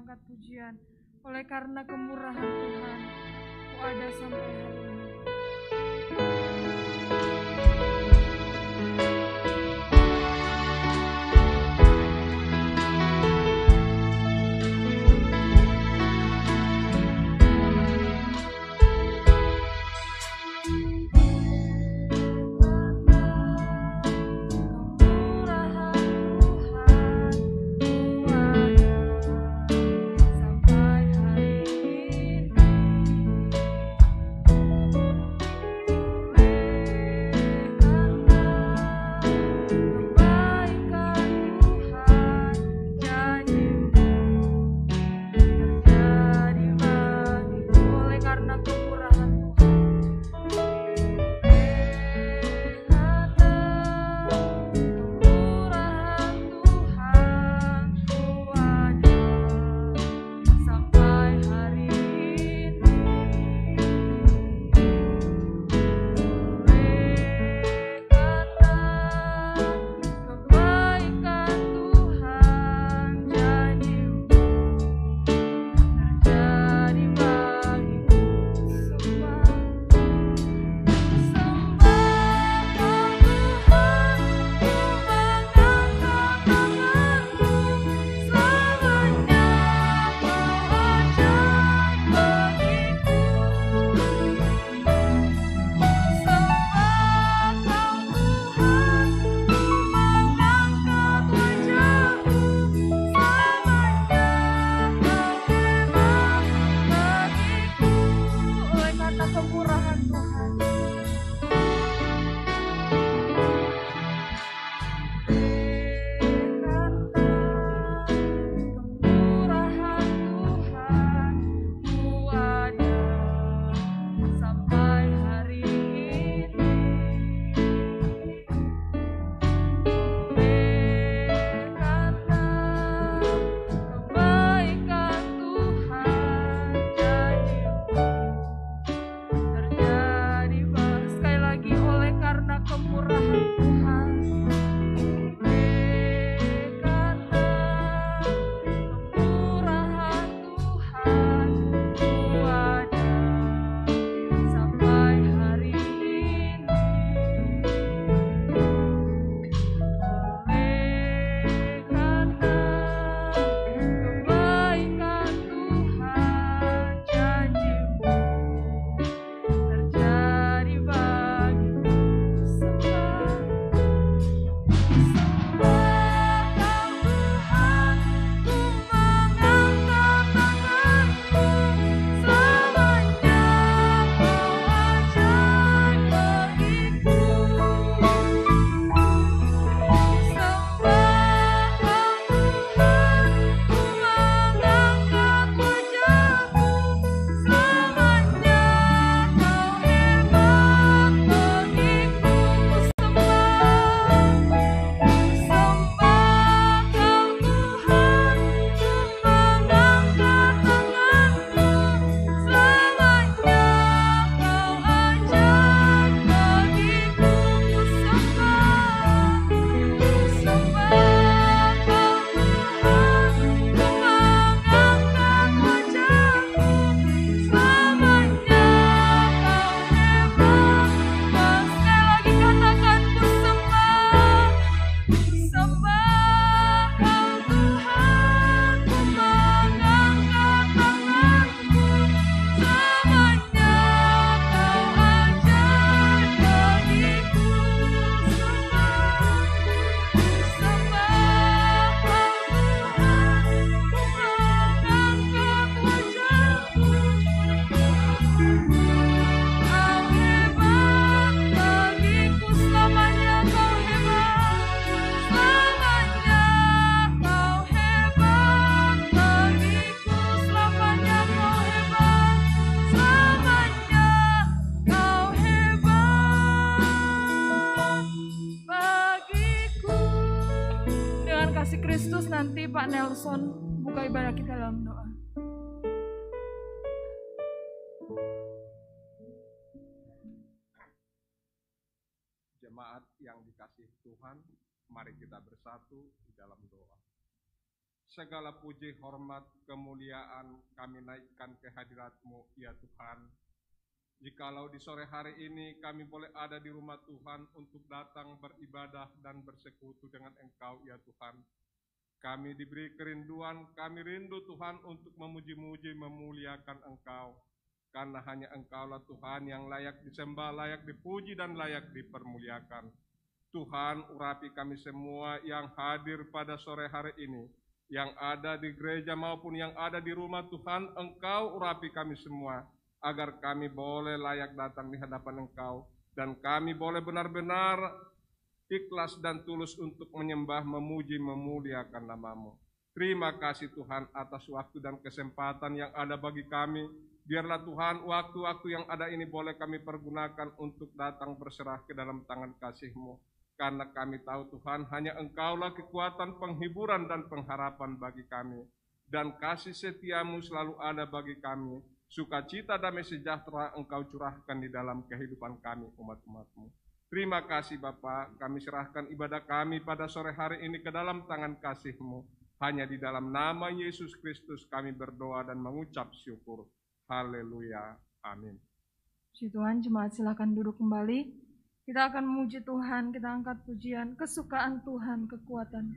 angkat pujian. Oleh karena kemurahan Tuhan, Ku ada sampai hari ini. Nanti Pak Nelson buka ibadah kita dalam doa. Jemaat yang dikasihi Tuhan, mari kita bersatu di dalam doa. Segala puji, hormat, kemuliaan kami naikkan ke hadirat-Mu, ya Tuhan. Jikalau di sore hari ini kami boleh ada di rumah Tuhan untuk datang beribadah dan bersekutu dengan Engkau, ya Tuhan. Kami diberi kerinduan, kami rindu Tuhan untuk memuji-muji, memuliakan Engkau. Karena hanya Engkaulah Tuhan yang layak disembah, layak dipuji, dan layak dipermuliakan. Tuhan, urapi kami semua yang hadir pada sore hari ini, yang ada di gereja maupun yang ada di rumah Tuhan. Engkau urapi kami semua, agar kami boleh layak datang di hadapan Engkau, dan kami boleh benar-benar ikhlas dan tulus untuk menyembah, memuji, memuliakan nama-Mu. Terima kasih Tuhan atas waktu dan kesempatan yang ada bagi kami. Biarlah Tuhan waktu-waktu yang ada ini boleh kami pergunakan untuk datang berserah ke dalam tangan kasih-Mu. Karena kami tahu Tuhan, hanya Engkaulah kekuatan, penghiburan, dan pengharapan bagi kami. Dan kasih setia-Mu selalu ada bagi kami. Sukacita, damai sejahtera Engkau curahkan di dalam kehidupan kami, umat-umat-Mu. Terima kasih Bapa, kami serahkan ibadah kami pada sore hari ini ke dalam tangan kasih-Mu. Hanya di dalam nama Yesus Kristus kami berdoa dan mengucap syukur. Haleluya. Amin. Puji Tuhan, jemaat silakan duduk kembali. Kita akan memuji Tuhan, kita angkat pujian, kesukaan Tuhan, kekuatan.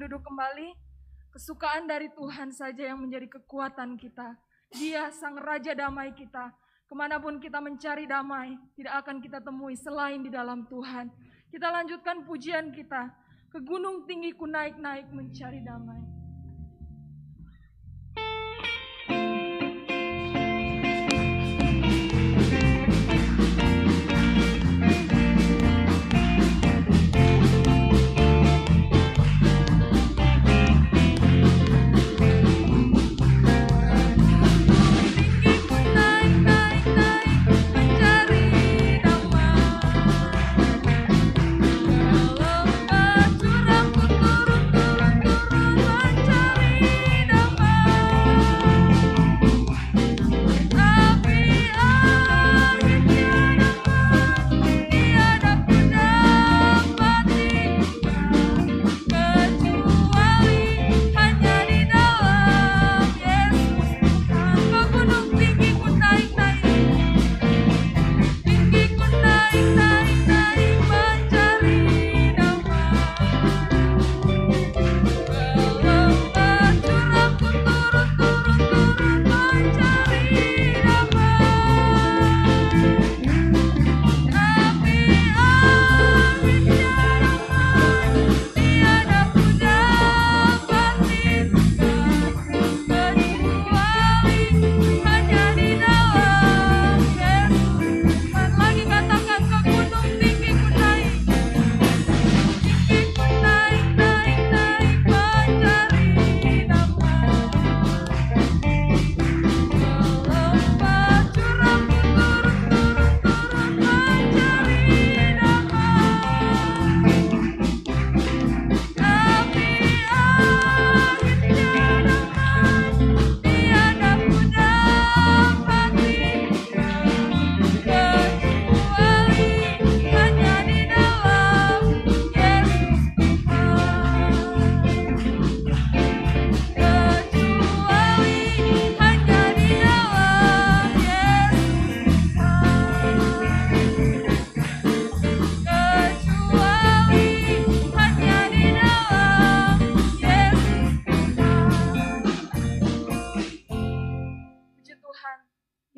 duduk kembali. Kesukaan dari Tuhan saja yang menjadi kekuatan kita. Dia sang Raja damai kita. Kemanapun kita mencari damai, tidak akan kita temui selain di dalam Tuhan. Kita lanjutkan pujian kita. Ke gunung tinggi ku naik-naik mencari damai.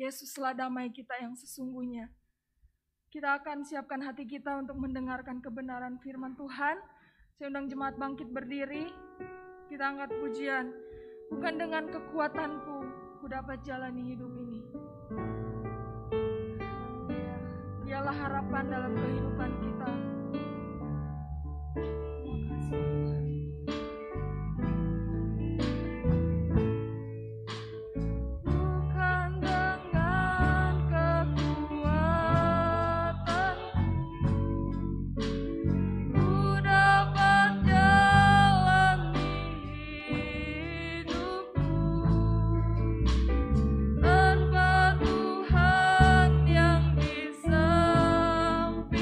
Yesuslah damai kita yang sesungguhnya. Kita akan siapkan hati kita untuk mendengarkan kebenaran firman Tuhan. Saya undang jemaat bangkit berdiri. Kita angkat pujian. Bukan dengan kekuatanku, ku dapat jalani hidup ini. Dialah harapan dalam kehidupan kita. Terima kasih Tuhan. Tanpa Tuhan yang di sampingku,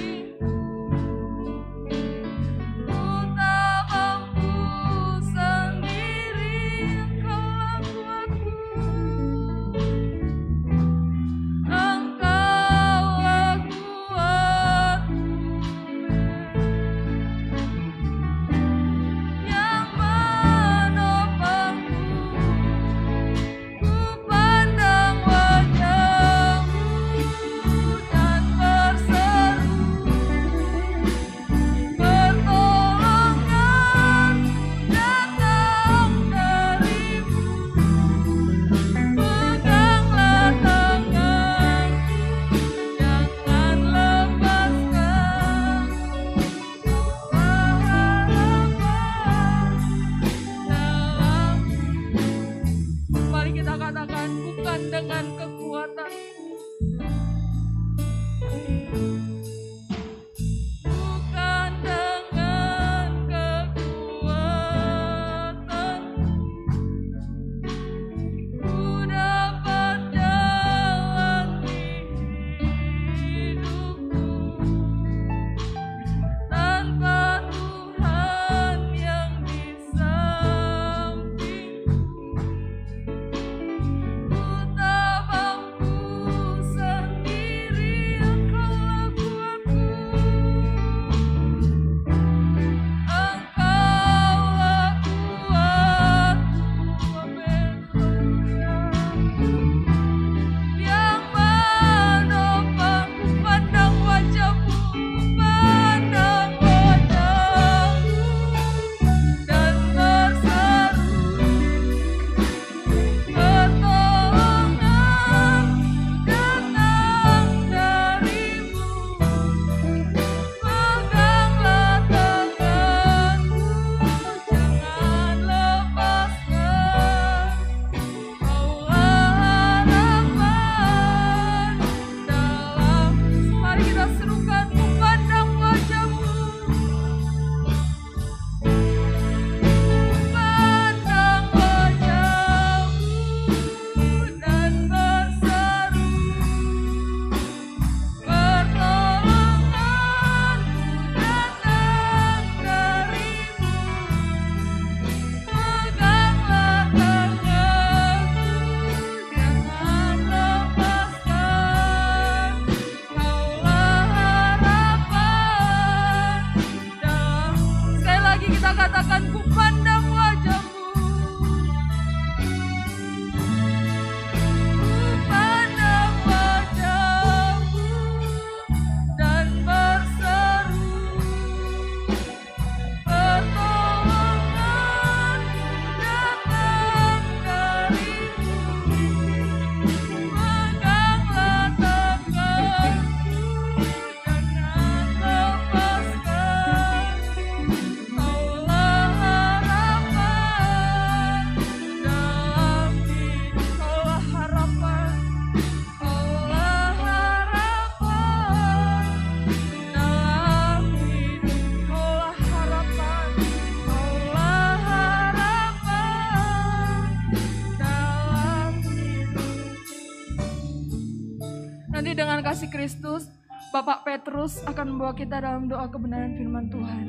dipenuhi dengan kasih Kristus, Bapak Petrus akan membawa kita dalam doa kebenaran firman Tuhan.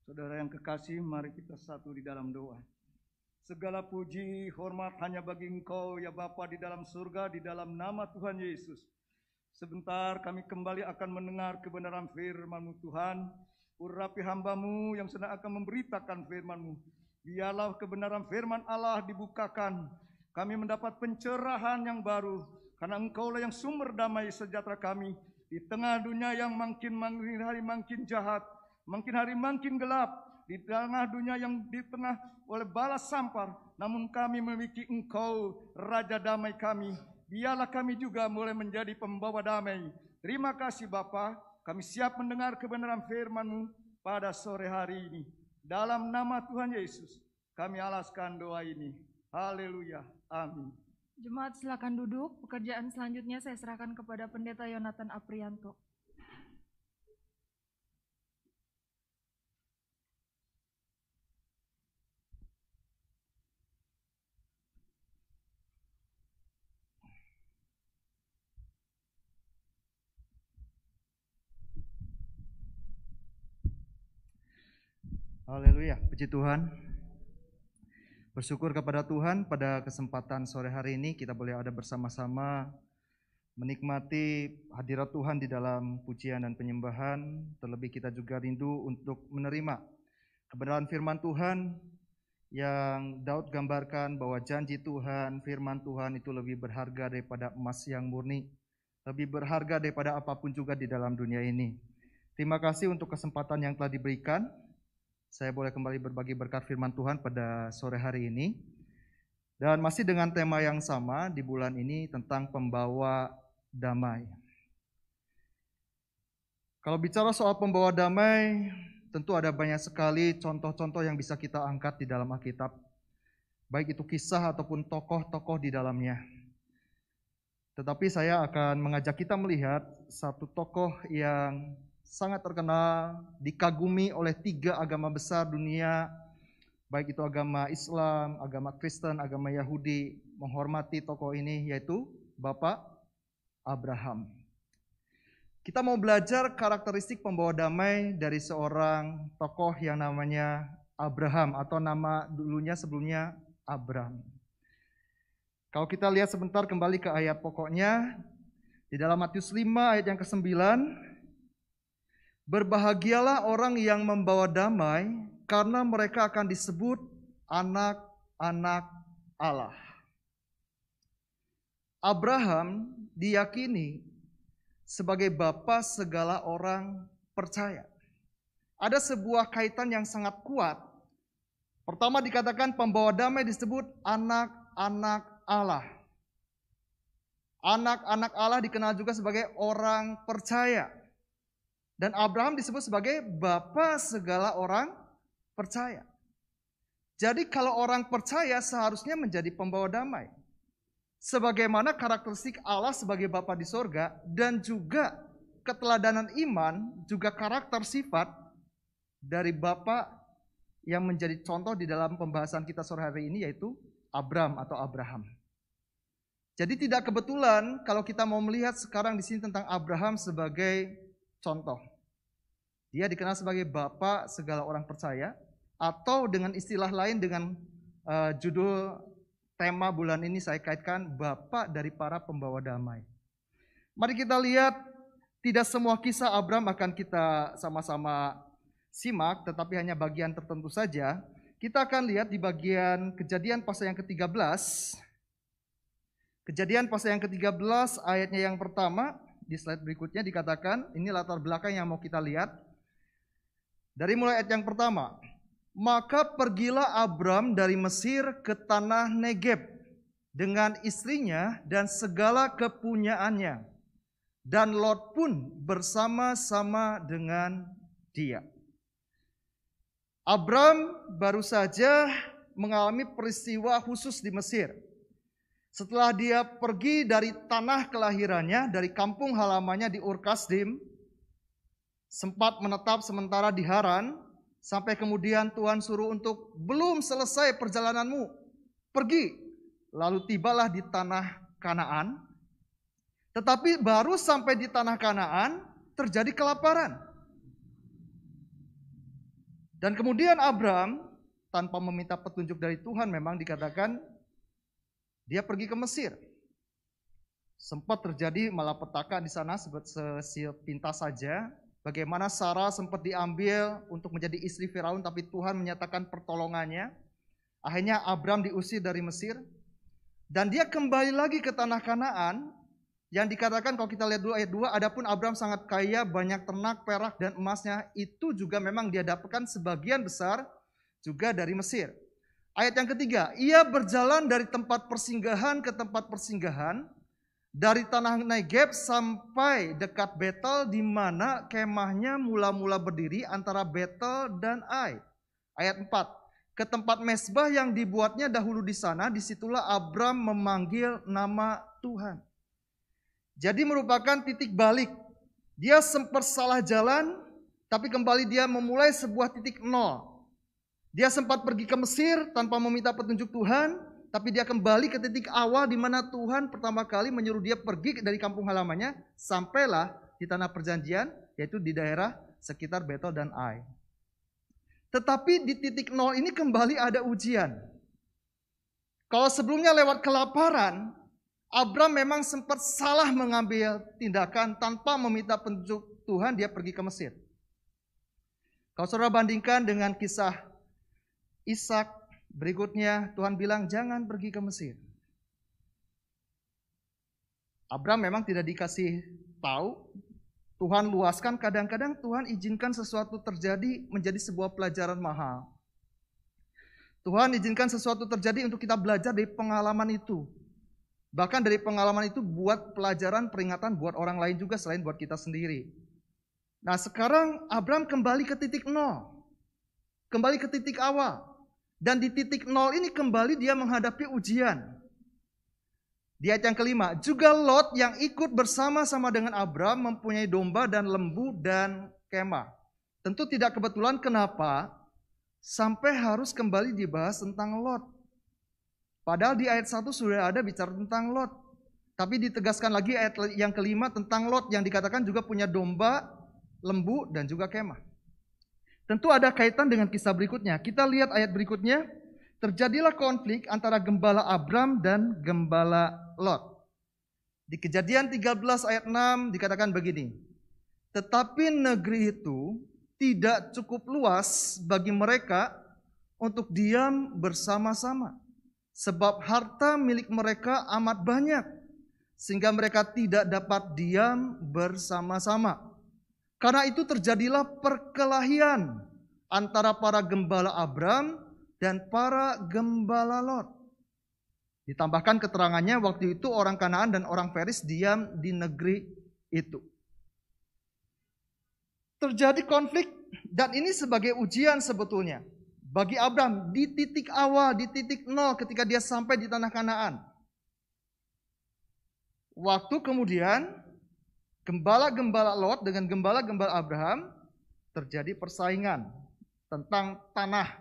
Saudara yang kekasih, mari kita satu di dalam doa. Segala puji, hormat hanya bagi Engkau ya Bapa di dalam surga, di dalam nama Tuhan Yesus. Sebentar kami kembali akan mendengar kebenaran firman-Mu Tuhan. Urapi hamba-Mu yang sedang akan memberitakan firman-Mu. Biarlah kebenaran firman Allah dibukakan. Kami mendapat pencerahan yang baru. Karena Engkaulah yang sumber damai sejahtera kami. Di tengah dunia yang makin hari makin jahat. Makin hari makin gelap. Di tengah dunia yang di tengah oleh balas sampar. Namun kami memiliki Engkau, Raja damai kami. Biarlah kami juga mulai menjadi pembawa damai. Terima kasih Bapa. Kami siap mendengar kebenaran firman-Mu pada sore hari ini. Dalam nama Tuhan Yesus, kami alaskan doa ini. Haleluya. Amin. Jemaat silakan duduk. Pekerjaan selanjutnya saya serahkan kepada Pendeta Yonatan Aprianto. Haleluya, puji Tuhan. Bersyukur kepada Tuhan pada kesempatan sore hari ini kita boleh ada bersama-sama menikmati hadirat Tuhan di dalam pujian dan penyembahan. Terlebih kita juga rindu untuk menerima kebenaran firman Tuhan yang Daud gambarkan bahwa janji Tuhan, firman Tuhan itu lebih berharga daripada emas yang murni, lebih berharga daripada apapun juga di dalam dunia ini. Terima kasih untuk kesempatan yang telah diberikan. Saya boleh kembali berbagi berkat firman Tuhan pada sore hari ini. Dan masih dengan tema yang sama di bulan ini tentang pembawa damai. Kalau bicara soal pembawa damai, tentu ada banyak sekali contoh-contoh yang bisa kita angkat di dalam Alkitab. Baik itu kisah ataupun tokoh-tokoh di dalamnya. Tetapi saya akan mengajak kita melihat satu tokoh yang sangat terkenal, dikagumi oleh 3 agama besar dunia, baik itu agama Islam, agama Kristen, agama Yahudi, menghormati tokoh ini yaitu Bapak Abraham. Kita mau belajar karakteristik pembawa damai dari seorang tokoh yang namanya Abraham atau nama dulunya sebelumnya Abram. Kalau kita lihat sebentar kembali ke ayat pokoknya, di dalam Matius 5 ayat yang ke-9, berbahagialah orang yang membawa damai, karena mereka akan disebut anak-anak Allah. Abraham diyakini sebagai bapa segala orang percaya. Ada sebuah kaitan yang sangat kuat. Pertama dikatakan pembawa damai disebut anak-anak Allah. Anak-anak Allah dikenal juga sebagai orang percaya. Dan Abraham disebut sebagai bapa segala orang percaya. Jadi kalau orang percaya seharusnya menjadi pembawa damai. Sebagaimana karakteristik Allah sebagai Bapa di sorga dan juga keteladanan iman, juga karakter sifat dari Bapa yang menjadi contoh di dalam pembahasan kita sore hari ini yaitu Abram atau Abraham. Jadi tidak kebetulan kalau kita mau melihat sekarang di sini tentang Abraham sebagai contoh. Dia dikenal sebagai bapa segala orang percaya, atau dengan istilah lain dengan judul tema bulan ini saya kaitkan bapa dari para pembawa damai. Mari kita lihat, tidak semua kisah Abram akan kita sama-sama simak, tetapi hanya bagian tertentu saja. Kita akan lihat di bagian Kejadian pasal yang ke-13. Kejadian pasal yang ke-13 ayatnya yang pertama, di slide berikutnya dikatakan, ini latar belakang yang mau kita lihat. Dari mulai ayat yang pertama, maka pergilah Abram dari Mesir ke tanah Negeb dengan istrinya dan segala kepunyaannya. Dan Lot pun bersama-sama dengan dia. Abram baru saja mengalami peristiwa khusus di Mesir. Setelah dia pergi dari tanah kelahirannya, dari kampung halamannya di Ur Kasdim, sempat menetap sementara di Haran, Sampai kemudian Tuhan suruh untuk belum selesai perjalananmu, pergi. Lalu tibalah di tanah Kanaan. Tetapi baru sampai di tanah Kanaan terjadi kelaparan. Dan kemudian Abram tanpa meminta petunjuk dari Tuhan memang dikatakan dia pergi ke Mesir. Sempat terjadi malapetaka di sana sepintas saja. Bagaimana Sarah sempat diambil untuk menjadi istri Firaun, tapi Tuhan menyatakan pertolongannya. Akhirnya Abram diusir dari Mesir. Dan dia kembali lagi ke tanah Kanaan. Yang dikatakan kalau kita lihat dulu ayat 2, adapun Abram sangat kaya, banyak ternak, perak dan emasnya. Itu juga memang dia dapatkan sebagian besar juga dari Mesir. Ayat yang ketiga, ia berjalan dari tempat persinggahan ke tempat persinggahan, dari tanah Negeb sampai dekat Betel, di mana kemahnya mula-mula berdiri antara Betel dan Ai. Ayat 4, ke tempat mezbah yang dibuatnya dahulu di sana, disitulah Abram memanggil nama Tuhan. Jadi merupakan titik balik. Dia sempat salah jalan, tapi kembali dia memulai sebuah titik nol. Dia sempat pergi ke Mesir tanpa meminta petunjuk Tuhan, tapi dia kembali ke titik awal di mana Tuhan pertama kali menyuruh dia pergi dari kampung halamannya, sampailah di tanah perjanjian, yaitu di daerah sekitar Betel dan Ai. Tetapi di titik nol ini kembali ada ujian. Kalau sebelumnya lewat kelaparan, Abram memang sempat salah mengambil tindakan tanpa meminta petunjuk Tuhan, dia pergi ke Mesir. Kalau saudara bandingkan dengan kisah Ishak, berikutnya Tuhan bilang jangan pergi ke Mesir. Abram memang tidak dikasih tahu. Tuhan luaskan, kadang-kadang Tuhan izinkan sesuatu terjadi menjadi sebuah pelajaran mahal. Tuhan izinkan sesuatu terjadi untuk kita belajar dari pengalaman itu. Bahkan dari pengalaman itu buat pelajaran, peringatan buat orang lain juga selain buat kita sendiri. Nah sekarang Abram kembali ke titik nol. Kembali ke titik awal. Dan di titik nol ini kembali dia menghadapi ujian. Di ayat yang kelima, juga Lot yang ikut bersama-sama dengan Abram mempunyai domba dan lembu dan kemah. Tentu tidak kebetulan kenapa sampai harus kembali dibahas tentang Lot. Padahal di ayat 1 sudah ada bicara tentang Lot. Tapi ditegaskan lagi ayat yang kelima tentang Lot yang dikatakan juga punya domba, lembu dan juga kemah. Tentu ada kaitan dengan kisah berikutnya. Kita lihat ayat berikutnya. Terjadilah konflik antara gembala Abram dan gembala Lot. Di Kejadian 13 ayat 6 dikatakan begini. Tetapi negeri itu tidak cukup luas bagi mereka untuk diam bersama-sama. Sebab harta milik mereka amat banyak. Sehingga mereka tidak dapat diam bersama-sama. Karena itu terjadilah perkelahian antara para gembala Abram dan para gembala Lot. Ditambahkan keterangannya waktu itu orang Kanaan dan orang Feris diam di negeri itu. Terjadi konflik dan ini sebagai ujian sebetulnya. Bagi Abram di titik awal, di titik nol ketika dia sampai di tanah Kanaan. Waktu kemudian gembala-gembala Lot dengan gembala-gembala Abraham terjadi persaingan tentang tanah.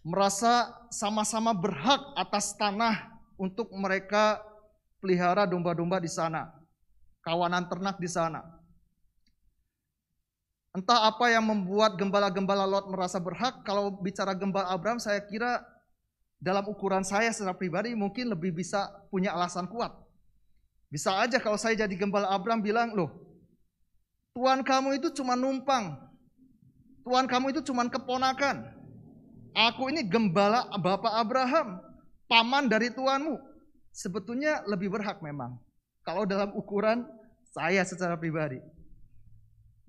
Merasa sama-sama berhak atas tanah untuk mereka pelihara domba-domba di sana. Kawanan ternak di sana. Entah apa yang membuat gembala-gembala Lot merasa berhak. Kalau bicara gembala Abraham saya kira dalam ukuran saya secara pribadi mungkin lebih bisa punya alasan kuat. Bisa aja kalau saya jadi gembala Abram bilang, loh, Tuhan kamu itu cuma numpang. Tuhan kamu itu cuma keponakan. Aku ini gembala Bapak Abraham, paman dari Tuhanmu. Sebetulnya lebih berhak memang. Kalau dalam ukuran saya secara pribadi.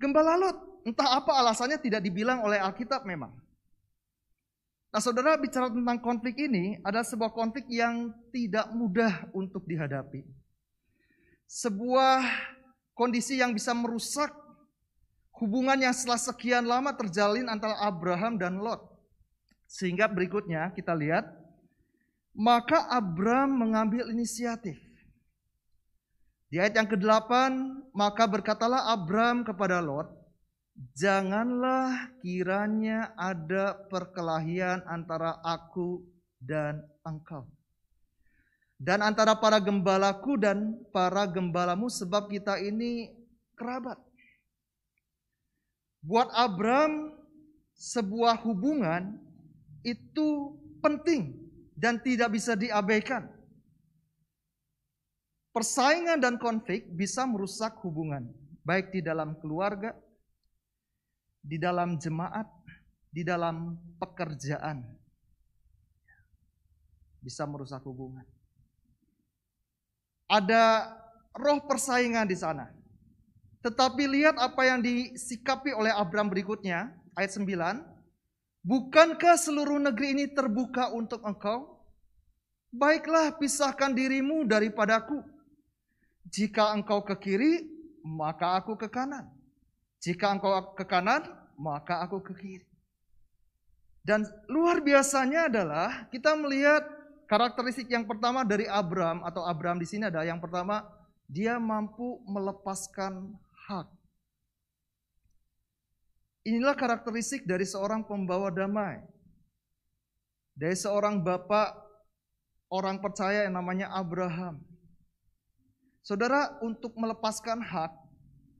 Gembala Lot, entah apa alasannya tidak dibilang oleh Alkitab memang. Nah saudara bicara tentang konflik ini, ada sebuah konflik yang tidak mudah untuk dihadapi. Sebuah kondisi yang bisa merusak hubungan yang setelah sekian lama terjalin antara Abraham dan Lot. Sehingga berikutnya kita lihat, maka Abram mengambil inisiatif. Di ayat yang ke-8, maka berkatalah Abram kepada Lot, janganlah kiranya ada perkelahian antara aku dan engkau, dan antara para gembalaku dan para gembalamu, sebab kita ini kerabat. Buat Abram, sebuah hubungan itu penting dan tidak bisa diabaikan. Persaingan dan konflik bisa merusak hubungan, baik di dalam keluarga, di dalam jemaat, di dalam pekerjaan. Bisa merusak hubungan. Ada roh persaingan di sana. Tetapi lihat apa yang disikapi oleh Abram berikutnya, ayat 9. Bukankah seluruh negeri ini terbuka untuk engkau? Baiklah, pisahkan dirimu daripadaku. Jika engkau ke kiri, maka aku ke kanan. Jika engkau ke kanan, maka aku ke kiri. Dan luar biasanya adalah kita melihat karakteristik yang pertama dari Abram, atau Abram di sini ada yang pertama, dia mampu melepaskan hak. Inilah karakteristik dari seorang pembawa damai. Dari seorang bapak orang percaya yang namanya Abraham. Saudara, untuk melepaskan hak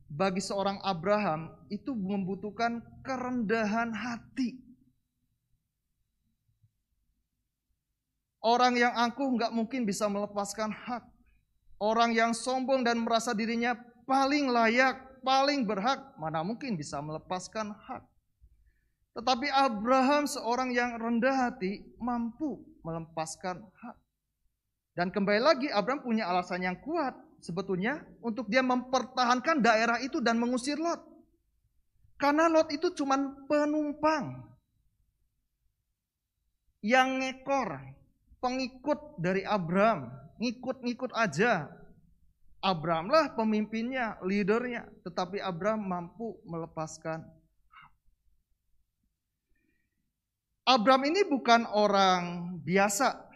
bagi seorang Abraham itu membutuhkan kerendahan hati. Orang yang angkuh nggak mungkin bisa melepaskan hak. Orang yang sombong dan merasa dirinya paling layak, paling berhak, mana mungkin bisa melepaskan hak. Tetapi Abraham, seorang yang rendah hati, mampu melepaskan hak. Dan kembali lagi, Abraham punya alasan yang kuat sebetulnya untuk dia mempertahankan daerah itu dan mengusir Lot. Karena Lot itu cuma penumpang yang ngekor, pengikut dari Abraham, ngikut-ngikut aja. Abraham lah pemimpinnya, leadernya, tetapi Abraham mampu melepaskan. Abraham ini bukan orang biasa.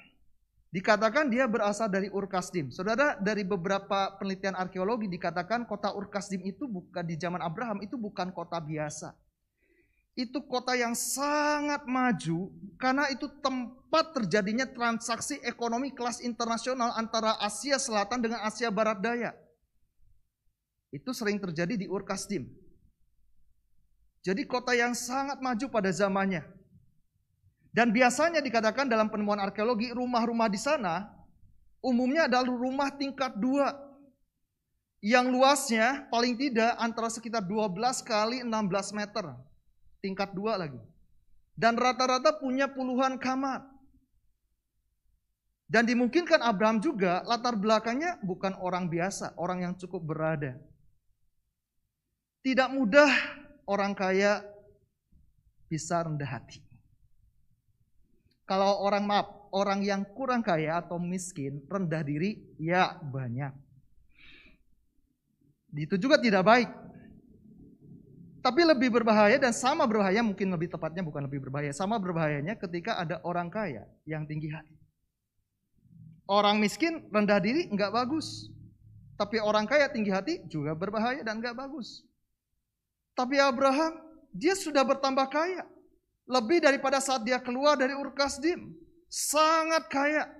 Dikatakan dia berasal dari Ur Kasdim. Saudara, dari beberapa penelitian arkeologi dikatakan kota Ur Kasdim itu bukan di zaman Abraham, itu bukan kota biasa. Itu kota yang sangat maju karena itu tempat terjadinya transaksi ekonomi kelas internasional antara Asia Selatan dengan Asia Barat Daya. Itu sering terjadi di Ur Kasdim. Jadi kota yang sangat maju pada zamannya. Dan biasanya dikatakan dalam penemuan arkeologi, rumah-rumah di sana umumnya adalah rumah tingkat 2. Yang luasnya paling tidak antara sekitar 12 kali 16 meter. Tingkat 2 lagi. Dan rata-rata punya puluhan kamar. Dan dimungkinkan Abraham juga latar belakangnya bukan orang biasa, orang yang cukup berada. Tidak mudah orang kaya bisa rendah hati. Kalau orang yang kurang kaya atau miskin, rendah diri, ya banyak. Itu juga tidak baik. Tapi lebih berbahaya dan sama berbahaya, mungkin lebih tepatnya bukan lebih berbahaya, sama berbahayanya ketika ada orang kaya yang tinggi hati. Orang miskin rendah diri enggak bagus. Tapi orang kaya tinggi hati juga berbahaya dan enggak bagus. Tapi Abraham, dia sudah bertambah kaya. Lebih daripada saat dia keluar dari Ur Kasdim. Sangat kaya.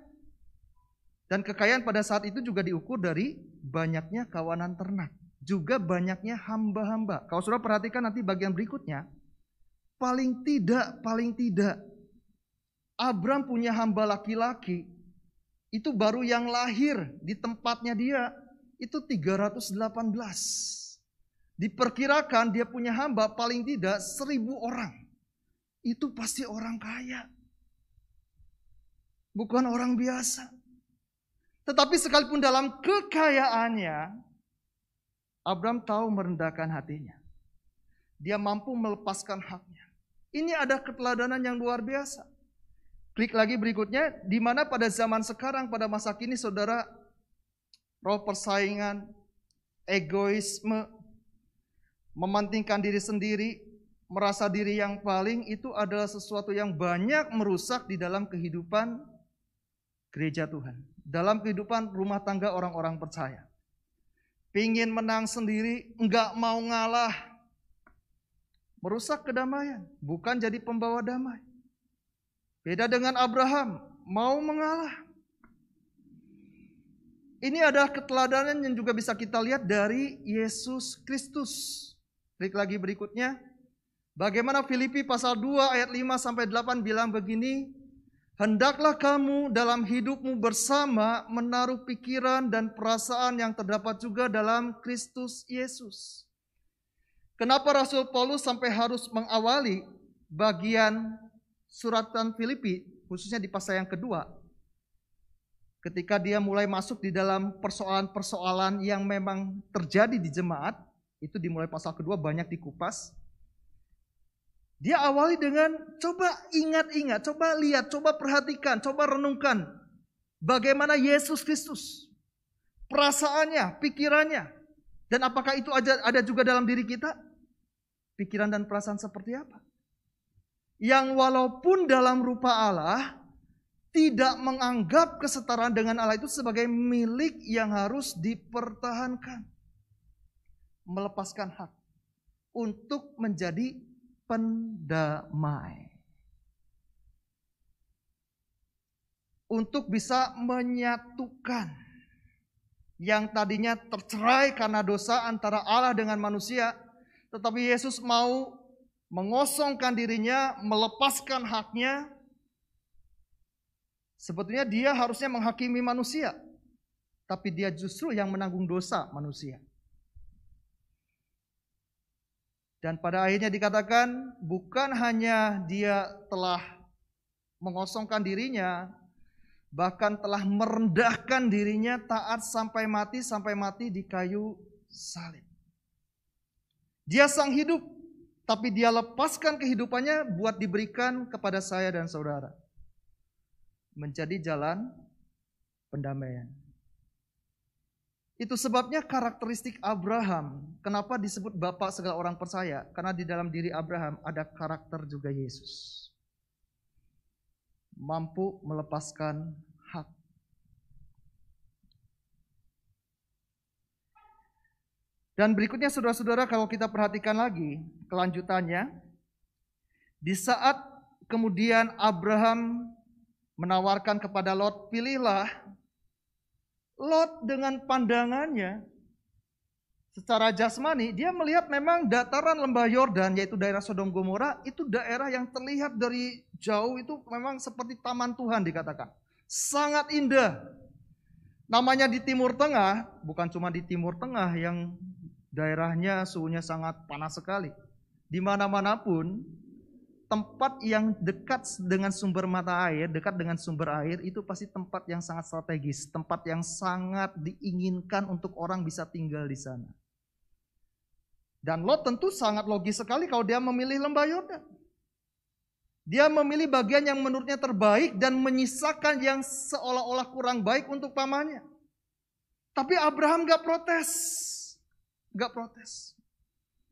Dan kekayaan pada saat itu juga diukur dari banyaknya kawanan ternak. Juga banyaknya hamba-hamba. Kalau saudara perhatikan nanti bagian berikutnya. Paling tidak. Abram punya hamba laki-laki. Itu baru yang lahir di tempatnya dia. Itu 318. Diperkirakan dia punya hamba paling tidak 1.000 orang. Itu pasti orang kaya. Bukan orang biasa. Tetapi sekalipun dalam kekayaannya, Abraham tahu merendahkan hatinya. Dia mampu melepaskan haknya. Ini ada keteladanan yang luar biasa. Klik lagi berikutnya, di mana pada zaman sekarang, pada masa kini saudara, roh persaingan, egoisme, mementingkan diri sendiri, merasa diri yang paling, itu adalah sesuatu yang banyak merusak di dalam kehidupan gereja Tuhan. Dalam kehidupan rumah tangga orang-orang percaya. Pingin menang sendiri, enggak mau ngalah. merusak kedamaian, bukan jadi pembawa damai. Beda dengan Abraham, mau mengalah. Ini adalah keteladanan yang juga bisa kita lihat dari Yesus Kristus. Klik lagi berikutnya. Bagaimana Filipi pasal 2 ayat 5-8 bilang begini, hendaklah kamu dalam hidupmu bersama menaruh pikiran dan perasaan yang terdapat juga dalam Kristus Yesus. Kenapa Rasul Paulus sampai harus mengawali bagian suratan Filipi, khususnya di pasal yang kedua, ketika dia mulai masuk di dalam persoalan-persoalan yang memang terjadi di jemaat, itu dimulai pasal kedua banyak dikupas. Dia awali dengan coba ingat-ingat, coba lihat, coba perhatikan, coba renungkan bagaimana Yesus Kristus, perasaannya, pikirannya, dan apakah itu ada juga dalam diri kita? Pikiran dan perasaan seperti apa? Yang walaupun dalam rupa Allah, tidak menganggap kesetaraan dengan Allah itu sebagai milik yang harus dipertahankan. Melepaskan hak untuk menjadi pendamai. Untuk bisa menyatukan yang tadinya tercerai karena dosa antara Allah dengan manusia. Tetapi Yesus mau mengosongkan dirinya, melepaskan haknya. Sebetulnya dia harusnya menghakimi manusia, tapi dia justru yang menanggung dosa manusia. Dan pada akhirnya dikatakan bukan hanya dia telah mengosongkan dirinya, bahkan telah merendahkan dirinya taat sampai mati di kayu salib. Dia sang hidup, tapi dia lepaskan kehidupannya buat diberikan kepada saya dan saudara. Menjadi jalan pendamaian. Itu sebabnya karakteristik Abraham. Kenapa disebut bapak segala orang percaya? Karena di dalam diri Abraham ada karakter juga Yesus. Mampu melepaskan hak. Dan berikutnya saudara-saudara, kalau kita perhatikan lagi kelanjutannya. Di saat kemudian Abraham menawarkan kepada Lot, pilihlah. Lot dengan pandangannya secara jasmani, dia melihat memang dataran lembah Yordan, yaitu daerah Sodom Gomora, itu daerah yang terlihat dari jauh itu memang seperti taman Tuhan dikatakan. Sangat indah. Namanya di Timur Tengah, bukan cuma di Timur Tengah yang daerahnya suhunya sangat panas sekali. Di mana-mana pun, tempat yang dekat dengan sumber mata air, dekat dengan sumber air, itu pasti tempat yang sangat strategis, tempat yang sangat diinginkan untuk orang bisa tinggal di sana. Dan Lot tentu sangat logis sekali kalau dia memilih lembah Yordan. Dia memilih bagian yang menurutnya terbaik dan menyisakan yang seolah-olah kurang baik untuk pamannya. Tapi Abraham gak protes. Gak protes.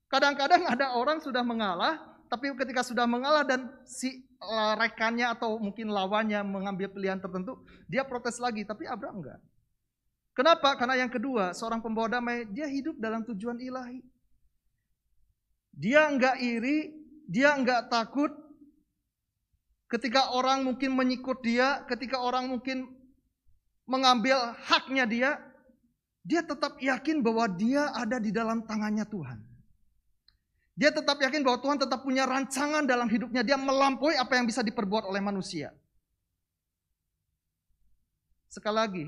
Kadang-kadang ada orang sudah mengalah, tapi ketika sudah mengalah dan si rekannya atau mungkin lawannya mengambil pilihan tertentu, dia protes lagi. Tapi Abraham enggak. Kenapa? Karena yang kedua, seorang pembawa damai, dia hidup dalam tujuan ilahi. Dia enggak iri, dia enggak takut. Ketika orang mungkin menyikut dia, ketika orang mungkin mengambil haknya dia tetap yakin bahwa dia ada di dalam tangannya Tuhan. Dia tetap yakin bahwa Tuhan tetap punya rancangan dalam hidupnya. Dia melampaui apa yang bisa diperbuat oleh manusia. Sekali lagi,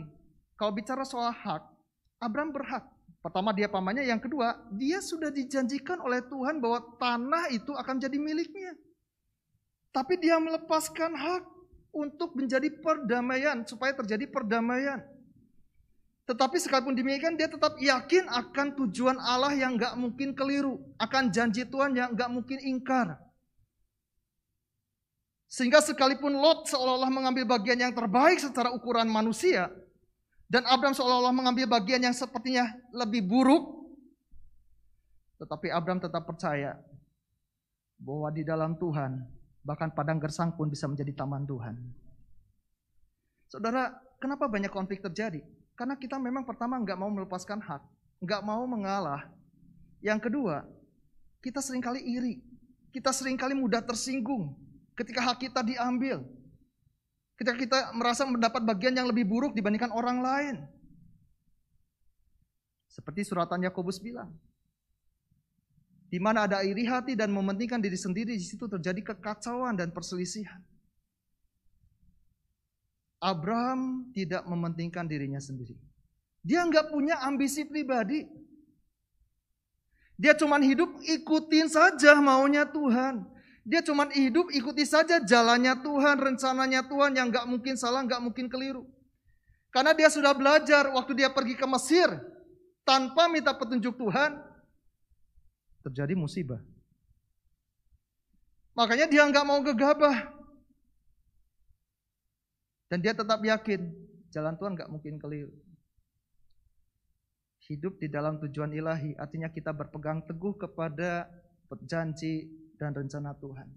kalau bicara soal hak, Abraham berhak. Pertama dia pamannya, yang kedua dia sudah dijanjikan oleh Tuhan bahwa tanah itu akan jadi miliknya. Tapi dia melepaskan hak untuk menjadi perdamaian, supaya terjadi perdamaian. Tetapi sekalipun demikian dia tetap yakin akan tujuan Allah yang gak mungkin keliru. Akan janji Tuhan yang gak mungkin ingkar. Sehingga sekalipun Lot seolah-olah mengambil bagian yang terbaik secara ukuran manusia. Dan Abraham seolah-olah mengambil bagian yang sepertinya lebih buruk. Tetapi Abraham tetap percaya bahwa di dalam Tuhan, bahkan padang gersang pun bisa menjadi taman Tuhan. Saudara, kenapa banyak konflik terjadi? Karena kita memang pertama nggak mau melepaskan hak, nggak mau mengalah. Yang kedua, kita seringkali iri. Kita seringkali mudah tersinggung ketika hak kita diambil. Ketika kita merasa mendapat bagian yang lebih buruk dibandingkan orang lain. Seperti suratan Yakobus bilang. Di mana ada iri hati dan mementingkan diri sendiri, di situ terjadi kekacauan dan perselisihan. Abraham tidak mementingkan dirinya sendiri. Dia nggak punya ambisi pribadi. Dia cuman hidup ikutin saja maunya Tuhan. Dia cuman hidup ikuti saja jalannya Tuhan, rencananya Tuhan yang nggak mungkin salah, nggak mungkin keliru. Karena dia sudah belajar waktu dia pergi ke Mesir tanpa minta petunjuk Tuhan, terjadi musibah. Makanya dia nggak mau gegabah. Dan dia tetap yakin jalan Tuhan nggak mungkin keliru. Hidup di dalam tujuan ilahi artinya kita berpegang teguh kepada janji dan rencana Tuhan.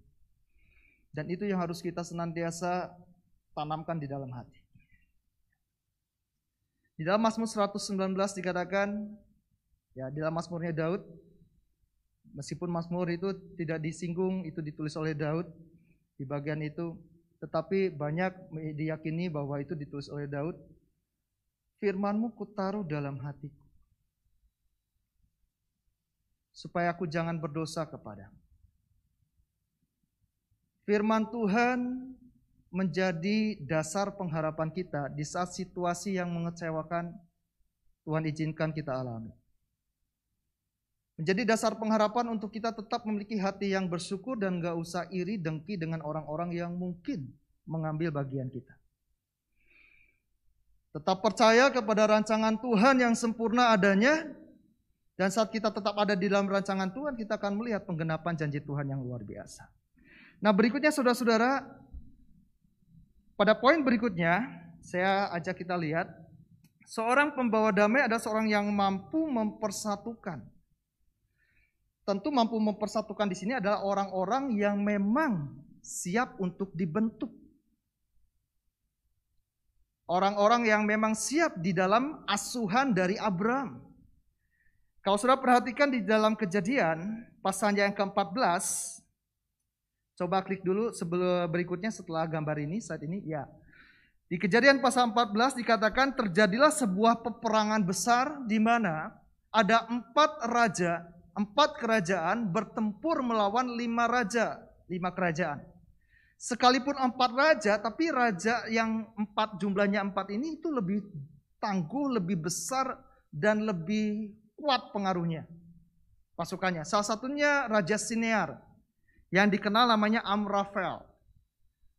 Dan itu yang harus kita senantiasa tanamkan di dalam hati. Di dalam Mazmur 119 dikatakan, ya di dalam Mazmurnya Daud, meskipun Mazmur itu tidak disinggung, itu ditulis oleh Daud di bagian itu, tetapi banyak diyakini bahwa itu ditulis oleh Daud. Firman-Mu kutaruh dalam hatiku, supaya aku jangan berdosa kepadamu. Firman Tuhan menjadi dasar pengharapan kita di saat situasi yang mengecewakan Tuhan izinkan kita alami. Menjadi dasar pengharapan untuk kita tetap memiliki hati yang bersyukur dan gak usah iri dengki dengan orang-orang yang mungkin mengambil bagian kita. Tetap percaya kepada rancangan Tuhan yang sempurna adanya. Dan saat kita tetap ada di dalam rancangan Tuhan, kita akan melihat penggenapan janji Tuhan yang luar biasa. Nah berikutnya saudara-saudara, pada poin berikutnya, saya ajak kita lihat, seorang pembawa damai adalah seorang yang mampu mempersatukan. Tentu mampu mempersatukan di sini adalah orang-orang yang memang siap untuk dibentuk. Orang-orang yang memang siap di dalam asuhan dari Abraham. Kalau saudara perhatikan di dalam Kejadian, pasalnya yang ke-14, coba klik dulu sebelum berikutnya setelah gambar ini, saat ini, ya. Di Kejadian pasal 14 dikatakan terjadilah sebuah peperangan besar di mana ada 4 raja, 4 kerajaan bertempur melawan 5 raja, 5 kerajaan. Sekalipun 4 raja, tapi raja yang 4 jumlahnya 4 ini itu lebih tangguh, lebih besar dan lebih kuat pengaruhnya, pasukannya. Salah satunya Raja Sinear yang dikenal namanya Amrafel.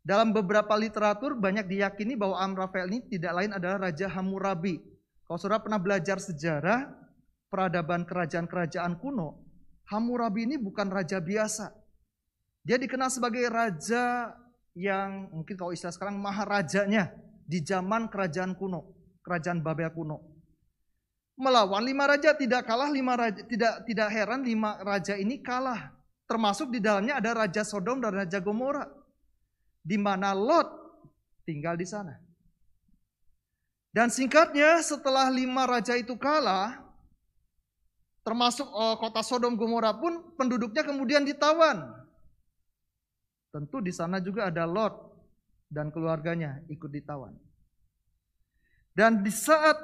Dalam beberapa literatur banyak diyakini bahwa Amrafel ini tidak lain adalah Raja Hammurabi. Kalau saudara pernah belajar sejarah peradaban kerajaan-kerajaan kuno, Hammurabi ini bukan raja biasa. Dia dikenal sebagai raja yang mungkin kalau istilah sekarang maharajanya di zaman kerajaan kuno, kerajaan Babel kuno. Melawan 5 raja tidak kalah, 5 raja tidak heran 5 raja ini kalah. Termasuk di dalamnya ada Raja Sodom dan Raja Gomora. Di mana Lot tinggal di sana. Dan singkatnya setelah 5 raja itu kalah, termasuk kota Sodom Gomora pun penduduknya kemudian ditawan. Tentu di sana juga ada Lot dan keluarganya ikut ditawan. Dan di saat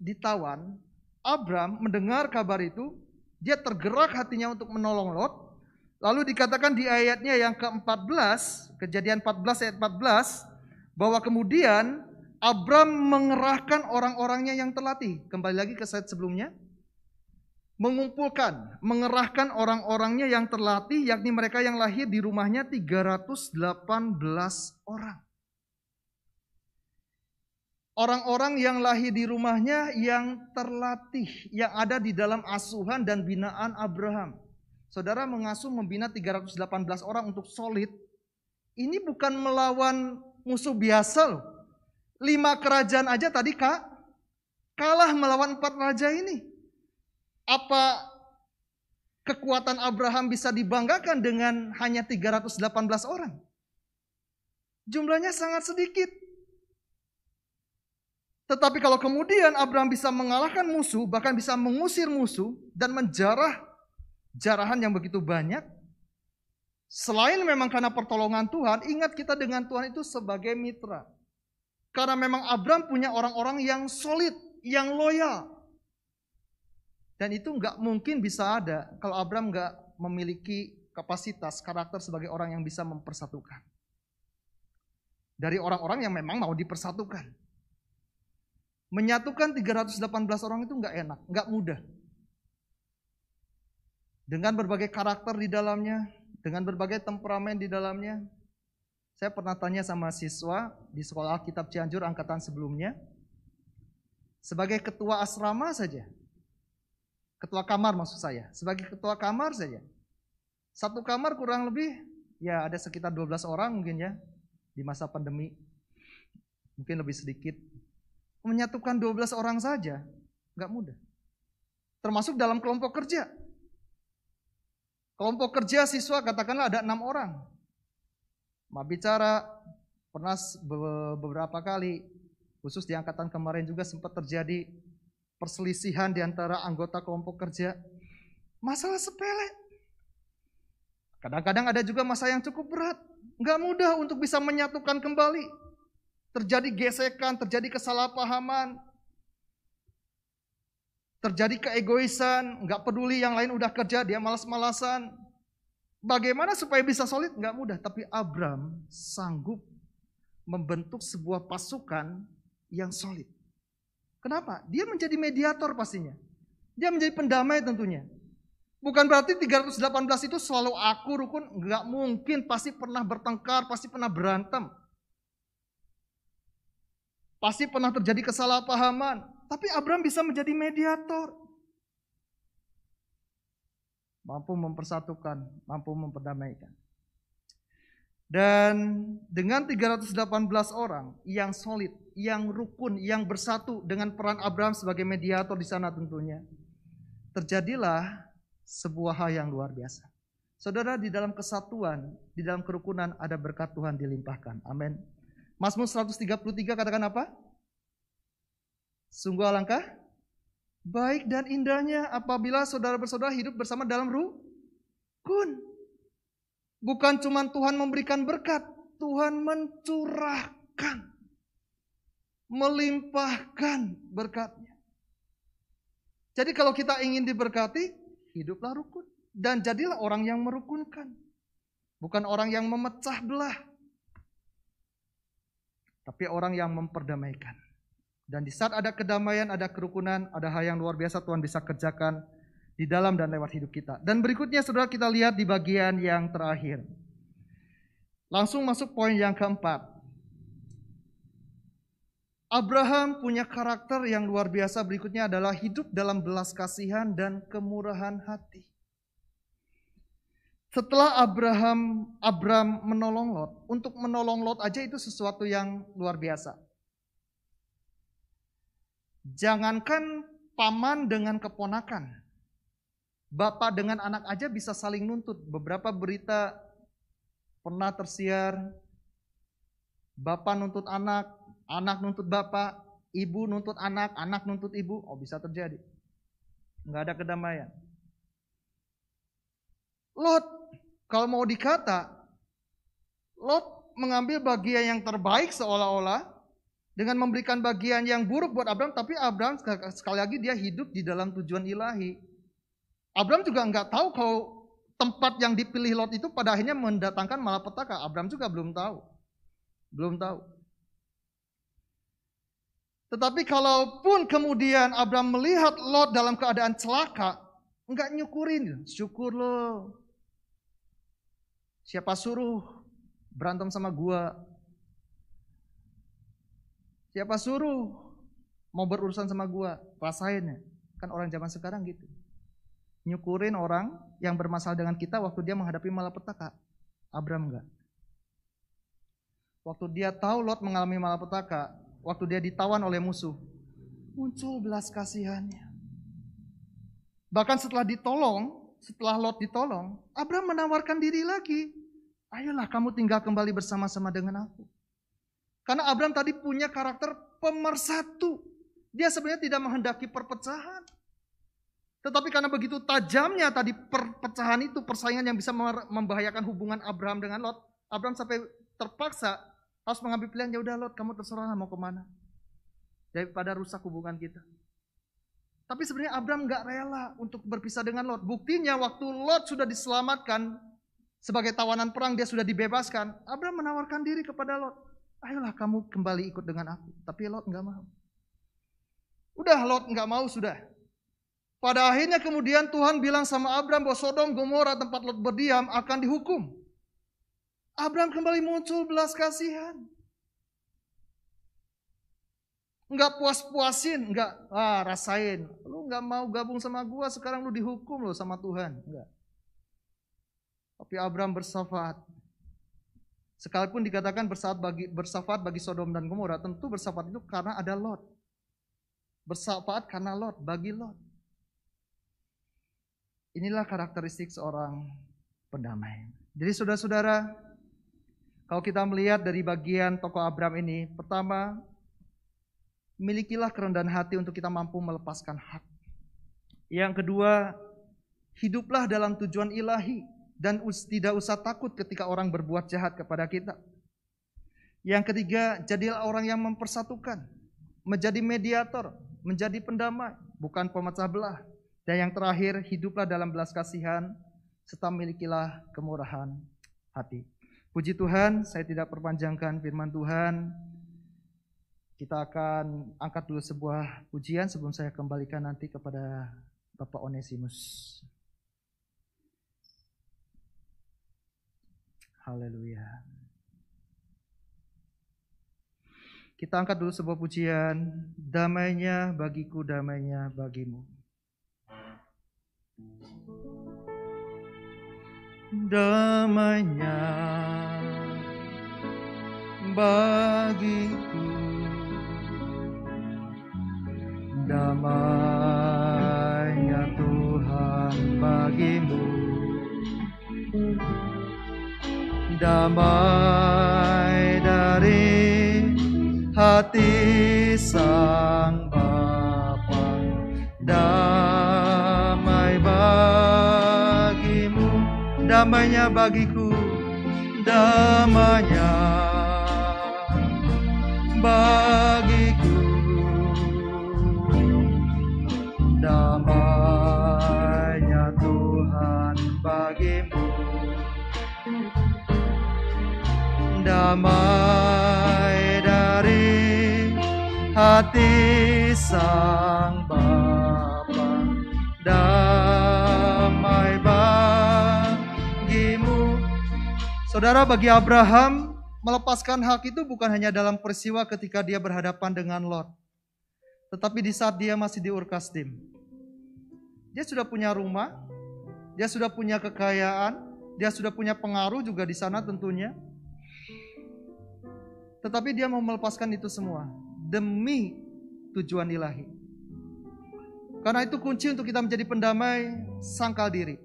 ditawan, Abram mendengar kabar itu, dia tergerak hatinya untuk menolong Lot. Lalu dikatakan di ayatnya yang ke-14, Kejadian 14 ayat 14, bahwa kemudian Abram mengerahkan orang-orangnya yang terlatih. Kembali lagi ke slide sebelumnya. Mengerahkan orang-orangnya yang terlatih, yakni mereka yang lahir di rumahnya 318 orang. Orang-orang yang lahir di rumahnya yang terlatih, yang ada di dalam asuhan dan binaan Abraham. Saudara mengasuh membina 318 orang untuk solid. Ini bukan melawan musuh biasa loh. 5 kerajaan aja tadi kalah melawan 4 raja ini. Apa kekuatan Abraham bisa dibanggakan dengan hanya 318 orang? Jumlahnya sangat sedikit. Tetapi kalau kemudian Abraham bisa mengalahkan musuh, bahkan bisa mengusir musuh dan menjarah jarahan yang begitu banyak, Selain memang karena pertolongan Tuhan, ingat kita dengan Tuhan itu sebagai mitra. Karena memang Abraham punya orang-orang yang solid, yang loyal. Dan itu nggak mungkin bisa ada kalau Abraham nggak memiliki kapasitas, karakter sebagai orang yang bisa mempersatukan. Dari orang-orang yang memang mau dipersatukan. Menyatukan 318 orang itu nggak enak, nggak mudah. Dengan berbagai karakter di dalamnya, dengan berbagai temperamen di dalamnya. Saya pernah tanya sama siswa di sekolah Alkitab Cianjur angkatan sebelumnya. Sebagai ketua asrama saja. Ketua kamar maksud saya. Sebagai ketua kamar saja. Satu kamar kurang lebih ya ada sekitar 12 orang mungkin ya. Di masa pandemi. Mungkin lebih sedikit. Menyatukan 12 orang saja nggak mudah. Termasuk dalam kelompok kerja. Kelompok kerja siswa katakanlah ada 6 orang. Bicara pernah beberapa kali, khusus di angkatan kemarin juga sempat terjadi perselisihan di antara anggota kelompok kerja. Masalah sepele. Kadang-kadang ada juga masalah yang cukup berat. Nggak mudah untuk bisa menyatukan kembali. Terjadi gesekan, terjadi kesalahpahaman. Terjadi keegoisan, nggak peduli yang lain udah kerja, dia malas-malasan. Bagaimana supaya bisa solid? Nggak mudah, tapi Abraham sanggup membentuk sebuah pasukan yang solid. Kenapa? Dia menjadi mediator pastinya. Dia menjadi pendamai tentunya. Bukan berarti 318 itu selalu aku rukun, nggak mungkin, pasti pernah bertengkar, pasti pernah berantem. Pasti pernah terjadi kesalahpahaman. Tapi Abraham bisa menjadi mediator. Mampu mempersatukan, mampu memperdamaikan. Dan dengan 318 orang yang solid, yang rukun, yang bersatu dengan peran Abraham sebagai mediator di sana tentunya. Terjadilah sebuah hal yang luar biasa. Saudara, di dalam kesatuan, di dalam kerukunan ada berkat Tuhan dilimpahkan. Amin. Mazmur 133 katakan apa? Sungguh alangkah baik dan indahnya apabila saudara bersaudara hidup bersama dalam rukun. Bukan cuma Tuhan memberikan berkat, Tuhan mencurahkan, melimpahkan berkatnya. Jadi kalau kita ingin diberkati, hiduplah rukun. Dan jadilah orang yang merukunkan. Bukan orang yang memecah belah. Tapi orang yang memperdamaikan. Dan di saat ada kedamaian, ada kerukunan, ada hal yang luar biasa Tuhan bisa kerjakan di dalam dan lewat hidup kita. Dan berikutnya saudara kita lihat di bagian yang terakhir. Langsung masuk poin yang keempat. Abraham punya karakter yang luar biasa, berikutnya adalah hidup dalam belas kasihan dan kemurahan hati. Setelah Abraham menolong Lot, untuk menolong Lot aja itu sesuatu yang luar biasa. Jangankan paman dengan keponakan, bapak dengan anak aja bisa saling nuntut. Beberapa berita pernah tersiar, bapak nuntut anak, anak nuntut bapak, ibu nuntut anak, anak nuntut ibu. Oh, bisa terjadi. Nggak ada kedamaian. Lot, kalau mau dikata, Lot mengambil bagian yang terbaik seolah-olah dengan memberikan bagian yang buruk buat Abraham, tapi Abraham sekali lagi dia hidup di dalam tujuan ilahi. Abraham juga nggak tahu kalau tempat yang dipilih Lot itu pada akhirnya mendatangkan malapetaka. Abraham juga belum tahu. Tetapi kalaupun kemudian Abraham melihat Lot dalam keadaan celaka, nggak nyukurin, syukur lo. Siapa suruh berantem sama gua? Siapa suruh mau berurusan sama gua? Rasain ya. Kan orang zaman sekarang gitu. Nyukurin orang yang bermasalah dengan kita waktu dia menghadapi malapetaka. Abraham enggak. Waktu dia tahu Lot mengalami malapetaka, waktu dia ditawan oleh musuh, muncul belas kasihannya. Bahkan setelah Lot ditolong, Abraham menawarkan diri lagi. Ayolah kamu tinggal kembali bersama-sama dengan aku. Karena Abraham tadi punya karakter pemersatu. Dia sebenarnya tidak menghendaki perpecahan. Tetapi karena begitu tajamnya tadi perpecahan itu, persaingan yang bisa membahayakan hubungan Abraham dengan Lot, Abraham sampai terpaksa harus mengambil pilihan, ya udah Lot, kamu terserah mau kemana, daripada rusak hubungan kita. Tapi sebenarnya Abraham nggak rela untuk berpisah dengan Lot. Buktinya waktu Lot sudah diselamatkan sebagai tawanan perang, dia sudah dibebaskan, Abraham menawarkan diri kepada Lot, ayolah kamu kembali ikut dengan aku. Tapi Lot nggak mau. Udah Lot nggak mau sudah. Pada akhirnya kemudian Tuhan bilang sama Abraham bahwa Sodom Gomora tempat Lot berdiam akan dihukum. Abraham kembali muncul belas kasihan. Enggak puas-puasin, enggak rasain. Lu enggak mau gabung sama gua, sekarang lu dihukum lo sama Tuhan. Enggak. Tapi Abraham bersafaat. Sekalipun dikatakan bersafaat bagi Sodom dan Gomora, tentu bersafaat itu karena ada Lot. Bersafaat karena Lot, bagi Lot. Inilah karakteristik seorang pendamai. Jadi saudara-saudara, kalau kita melihat dari bagian tokoh Abraham ini, pertama, milikilah kerendahan hati untuk kita mampu melepaskan hak. Yang kedua, hiduplah dalam tujuan ilahi dan tidak usah takut ketika orang berbuat jahat kepada kita. Yang ketiga, jadilah orang yang mempersatukan, menjadi mediator, menjadi pendamai, bukan pemecah belah. Dan yang terakhir, hiduplah dalam belas kasihan, serta milikilah kemurahan hati. Puji Tuhan, saya tidak perpanjangkan firman Tuhan. Kita akan angkat dulu sebuah pujian sebelum saya kembalikan nanti kepada Bapak Onesimus. Haleluya. Kita angkat dulu sebuah pujian, damainya bagiku, damainya bagimu. Damainya bagiku, damainya Tuhan bagimu, damai dari hati Sang Bapa, damai bagimu, damainya bagiku, damainya bagiku, damainya Tuhan bagimu, damai dari hati Sang Bapa, damai bagimu. Saudara, bagi Abraham, melepaskan hak itu bukan hanya dalam peristiwa ketika dia berhadapan dengan Lot, tetapi di saat dia masih di Ur Kasdim. Dia sudah punya rumah, dia sudah punya kekayaan, dia sudah punya pengaruh juga di sana tentunya. Tetapi dia mau melepaskan itu semua demi tujuan ilahi. Karena itu kunci untuk kita menjadi pendamai, sangkal diri,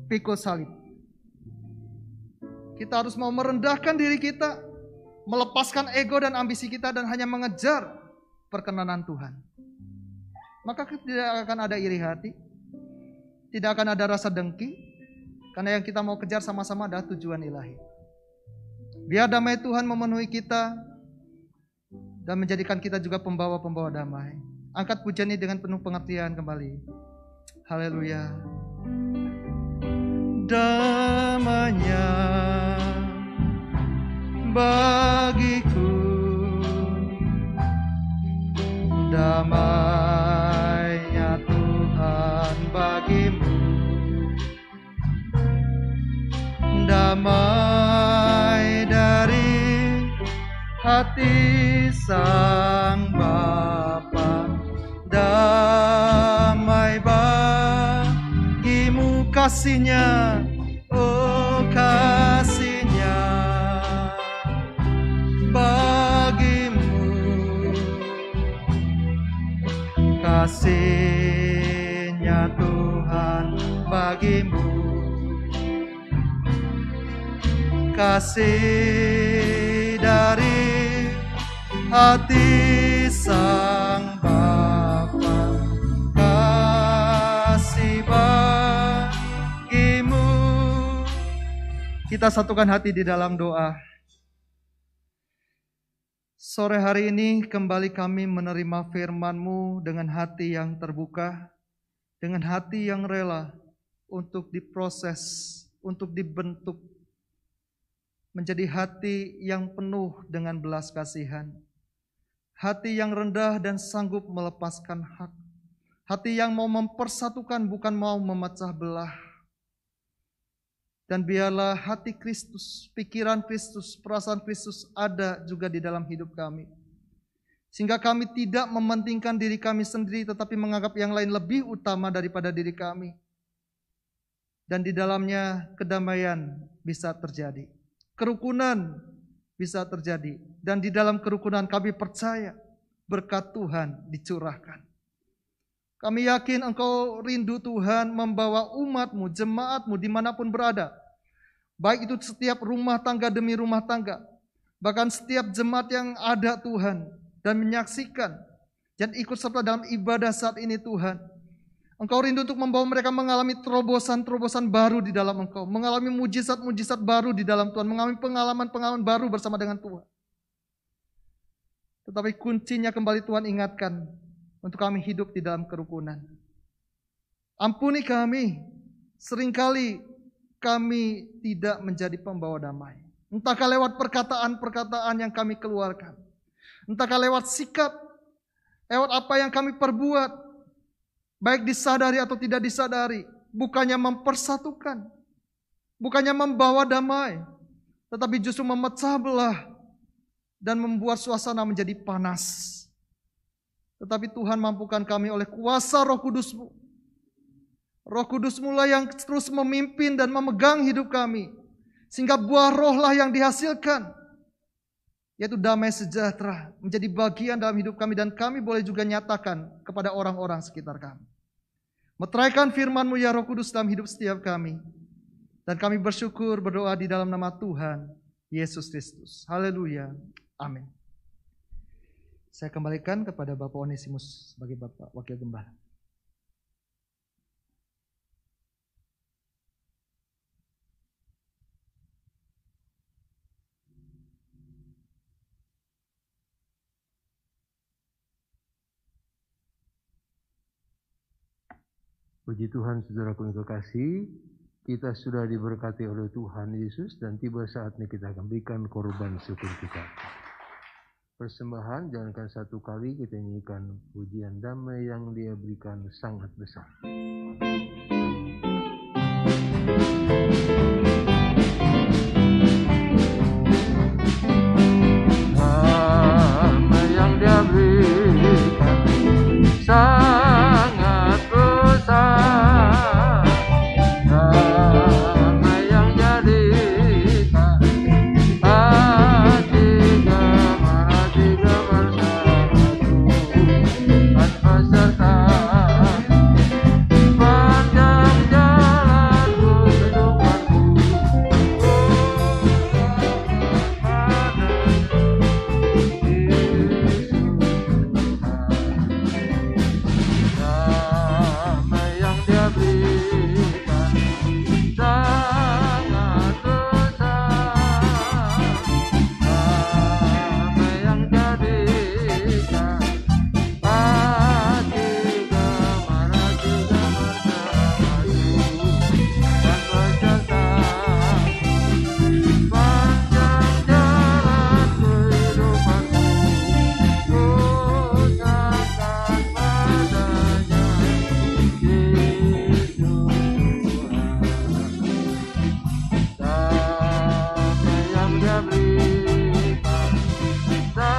pikul salib. Kita harus mau merendahkan diri kita, melepaskan ego dan ambisi kita, dan hanya mengejar perkenanan Tuhan. Maka tidak akan ada iri hati, tidak akan ada rasa dengki, karena yang kita mau kejar sama-sama adalah tujuan ilahi. Biar damai Tuhan memenuhi kita dan menjadikan kita juga pembawa-pembawa damai. Angkat pujian ini dengan penuh pengertian kembali. Haleluya. Damainya bagiku, damainya Tuhan bagimu, damai dari hati Sang Bapa, damai bagimu, kasihnya, oh kasihnya bagimu, kasihnya Tuhan bagimu, kasih dari hati Sang Bapa, Kita satukan hati di dalam doa. Sore hari ini kembali kami menerima firman-Mu dengan hati yang terbuka, dengan hati yang rela untuk diproses, untuk dibentuk, menjadi hati yang penuh dengan belas kasihan. Hati yang rendah dan sanggup melepaskan hak. Hati yang mau mempersatukan bukan mau memecah belah. Dan biarlah hati Kristus, pikiran Kristus, perasaan Kristus ada juga di dalam hidup kami. Sehingga kami tidak mementingkan diri kami sendiri, tetapi menganggap yang lain lebih utama daripada diri kami. Dan di dalamnya kedamaian bisa terjadi. Kerukunan bisa terjadi. Dan di dalam kerukunan kami percaya berkat Tuhan dicurahkan. Kami yakin Engkau rindu Tuhan membawa umat-Mu, jemaat-Mu dimanapun berada. Baik itu setiap rumah tangga demi rumah tangga. Bahkan setiap jemaat yang ada Tuhan. Dan menyaksikan dan ikut serta dalam ibadah saat ini Tuhan. Engkau rindu untuk membawa mereka mengalami terobosan-terobosan baru di dalam Engkau. Mengalami mujizat-mujizat baru di dalam Tuhan. Mengalami pengalaman-pengalaman baru bersama dengan Tuhan. Tetapi kuncinya kembali Tuhan ingatkan. Untuk kami hidup di dalam kerukunan. Ampuni kami, seringkali kami tidak menjadi pembawa damai. Entahkah lewat perkataan-perkataan yang kami keluarkan. Entahkah lewat sikap, lewat apa yang kami perbuat. Baik disadari atau tidak disadari. Bukannya mempersatukan. Bukannya membawa damai. Tetapi justru memecah belah. Dan membuat suasana menjadi panas. Tetapi Tuhan mampukan kami oleh kuasa Roh Kudus-Mu. Roh Kudus-Mu lah yang terus memimpin dan memegang hidup kami. Sehingga buah roh lah yang dihasilkan. Yaitu damai sejahtera. Menjadi bagian dalam hidup kami. Dan kami boleh juga nyatakan kepada orang-orang sekitar kami. Meteraikan firman-Mu ya Roh Kudus dalam hidup setiap kami. Dan kami bersyukur berdoa di dalam nama Tuhan Yesus Kristus. Haleluya. Amin. Saya kembalikan kepada Bapak Onesimus sebagai Bapak Wakil Gembala. Puji Tuhan, saudaraku yang kekasih, kita sudah diberkati oleh Tuhan Yesus dan tiba saatnya kita akan berikan korban syukur kita. Persembahan jangankan satu kali kita nyanyikan pujian damai yang Dia berikan sangat besar. Damai yang Dia berikan sangat besar. Damai yang jadikan hati beserta panjang jalanku kehidupanku. Damai yang Dia berikan sangat besar. Damai yang jadikan hati gemar bersamaku dan beserta panjang jalan kehidupanku. Ku sangkan padanya Yesus Tuhan. Damai yang Dia berikan sangat besar. Damai yang jadikan hati gemar bersamaku dan beserta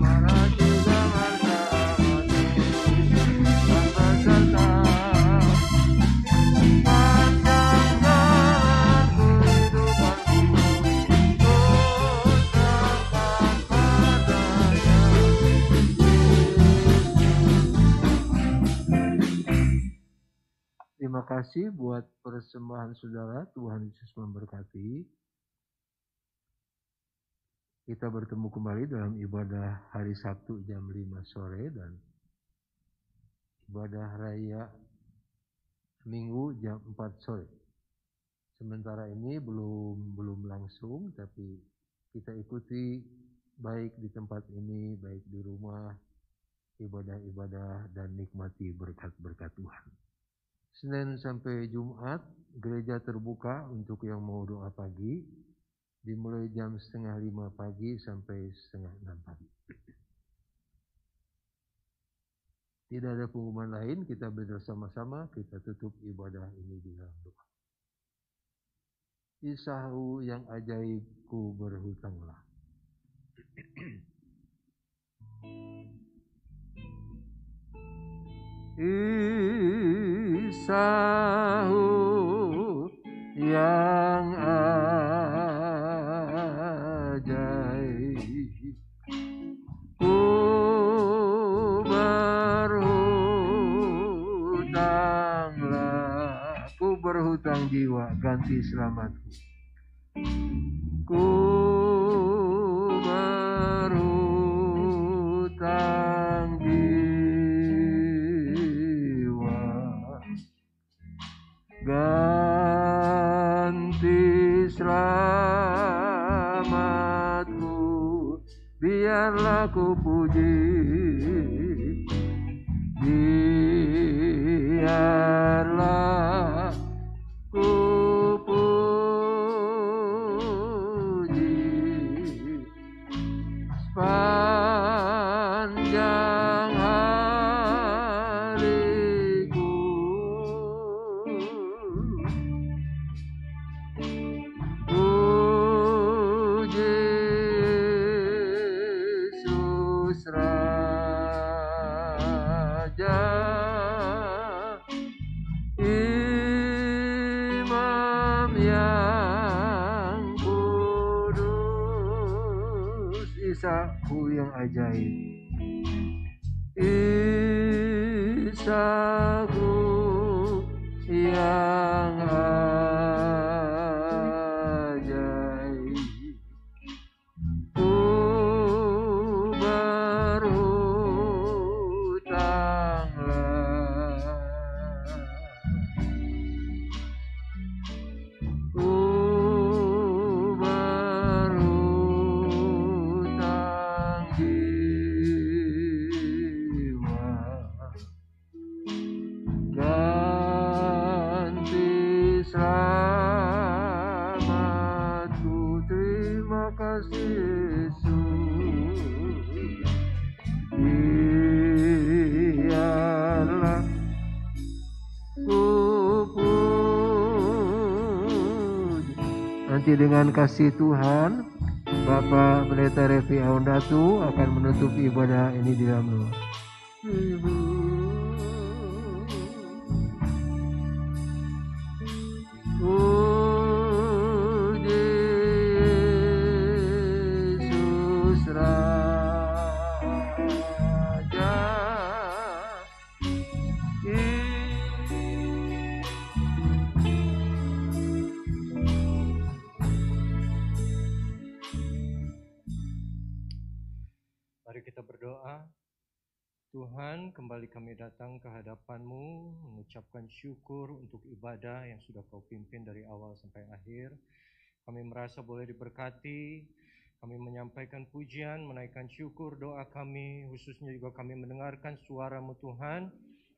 panjang jalan kehidupanku. Ku sangkan padanya Terima kasih buat persembahan saudara. Tuhan Yesus memberkati. Kita bertemu kembali dalam ibadah hari Sabtu jam 5 sore dan ibadah raya Minggu jam 4 sore. Sementara ini belum langsung, tapi kita ikuti baik di tempat ini, baik di rumah, ibadah-ibadah dan nikmati berkat-berkat Tuhan. Senin sampai Jumat, gereja terbuka untuk yang mau doa pagi, dimulai jam 4:30 pagi sampai 5:30 pagi. Tidak ada pengumuman lain, kita bersama-sama, kita tutup ibadah ini di dalam doa. Kisahku yang ajaibku berhutanglah. Kisahku yang ajaib, ku berhutang jiwa, ganti selamatku. Ku berhutang jiwa, ganti selamatku, biarlah ku puji, biarlah ku puji sepanjang hariku. Puji Yesus Raja, Imam yang kudus. Kisahku yang ajaib, kisahku yang ajaib, ku berhutanglah, ku berhutang jiwa, ganti selamatku. Terima kasih Yesus, biarlah ku puji. Nanti dengan kasih Tuhan, Bapak Pendeta Revi Aundatu akan menutup ibadah ini di dalam doa. Puji Yesus Raja, Mari kita berdoa. Tuhan, kembali kami datang ke hadapan-Mu, mengucapkan syukur untuk ibadah yang sudah Kau pimpin dari awal sampai akhir. Kami merasa boleh diberkati, kami menyampaikan pujian, menaikkan syukur doa kami, khususnya juga kami mendengarkan suara-Mu Tuhan,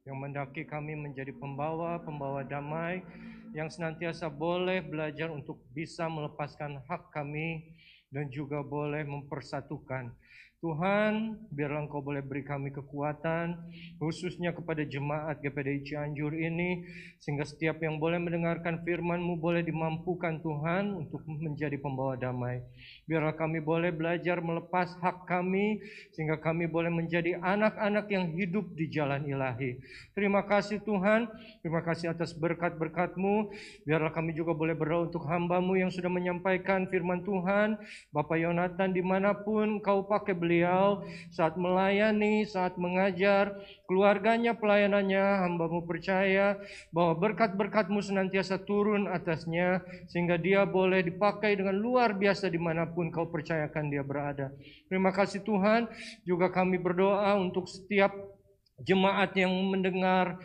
yang mendaki kami menjadi pembawa damai, yang senantiasa boleh belajar untuk bisa melepaskan hak kami, dan juga boleh mempersatukan. Tuhan, biarlah Engkau boleh beri kami kekuatan, khususnya kepada jemaat GPDI Cianjur ini, sehingga setiap yang boleh mendengarkan firman-Mu boleh dimampukan Tuhan untuk menjadi pembawa damai. Biarlah kami boleh belajar melepas hak kami, sehingga kami boleh menjadi anak-anak yang hidup di jalan ilahi. Terima kasih Tuhan, terima kasih atas berkat-berkat-Mu. Biarlah kami juga boleh berdoa untuk hamba-Mu yang sudah menyampaikan firman Tuhan. Bapak Yonatan, dimanapun Kau pakai beliau, beliau, saat melayani, saat mengajar, keluarganya, pelayanannya. Hamba-Mu percaya bahwa berkat-berkat-Mu senantiasa turun atasnya, sehingga dia boleh dipakai dengan luar biasa dimanapun Kau percayakan dia berada. Terima kasih Tuhan. Juga kami berdoa untuk setiap jemaat yang mendengar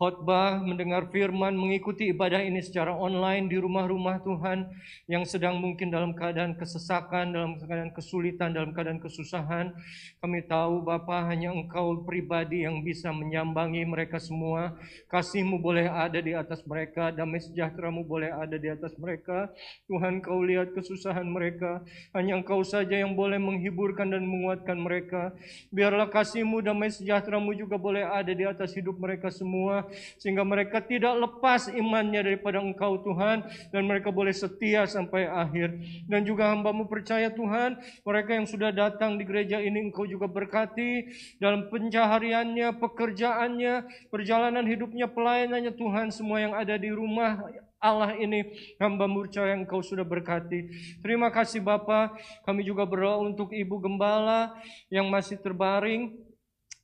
khotbah, mendengar firman, mengikuti ibadah ini secara online di rumah-rumah Tuhan, yang sedang mungkin dalam keadaan kesesakan, dalam keadaan kesulitan, dalam keadaan kesusahan. Kami tahu Bapa, hanya Engkau pribadi yang bisa menyambangi mereka semua. Kasih-Mu boleh ada di atas mereka, damai sejahtera-Mu boleh ada di atas mereka. Tuhan, Kau lihat kesusahan mereka, hanya Engkau saja yang boleh menghiburkan dan menguatkan mereka. Biarlah kasih-Mu, damai sejahtera-Mu juga boleh ada di atas hidup mereka semua, sehingga mereka tidak lepas imannya daripada Engkau Tuhan, dan mereka boleh setia sampai akhir. Dan juga hamba-Mu percaya Tuhan, mereka yang sudah datang di gereja ini Engkau juga berkati dalam pencahariannya, pekerjaannya, perjalanan hidupnya, pelayanannya Tuhan. Semua yang ada di rumah Allah ini, hamba-Mu percaya Engkau sudah berkati. Terima kasih Bapa. Kami juga berdoa untuk Ibu Gembala yang masih terbaring.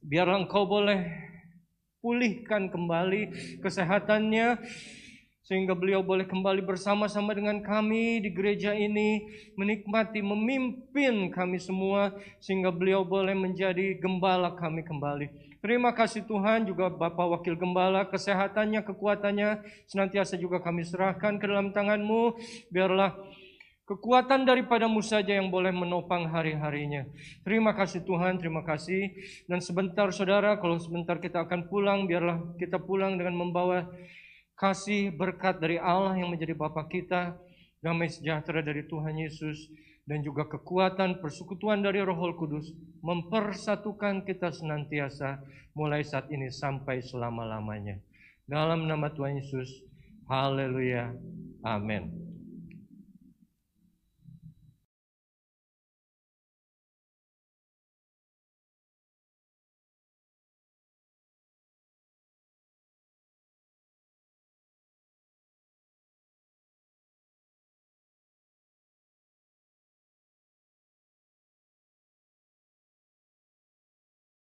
Biarlah Engkau boleh pulihkan kembali kesehatannya, sehingga beliau boleh kembali bersama-sama dengan kami di gereja ini, menikmati, memimpin kami semua, sehingga beliau boleh menjadi gembala kami kembali. Terima kasih Tuhan. Juga Bapak Wakil Gembala, kesehatannya, kekuatannya senantiasa juga kami serahkan ke dalam tangan-Mu. Biarlah kekuatan daripada-Mu saja yang boleh menopang hari-harinya. Terima kasih Tuhan, terima kasih. Dan sebentar saudara, kalau sebentar kita akan pulang, biarlah kita pulang dengan membawa kasih berkat dari Allah yang menjadi Bapa kita, damai sejahtera dari Tuhan Yesus, dan juga kekuatan persekutuan dari Roh Kudus mempersatukan kita senantiasa mulai saat ini sampai selama-lamanya. Dalam nama Tuhan Yesus, haleluya, amin.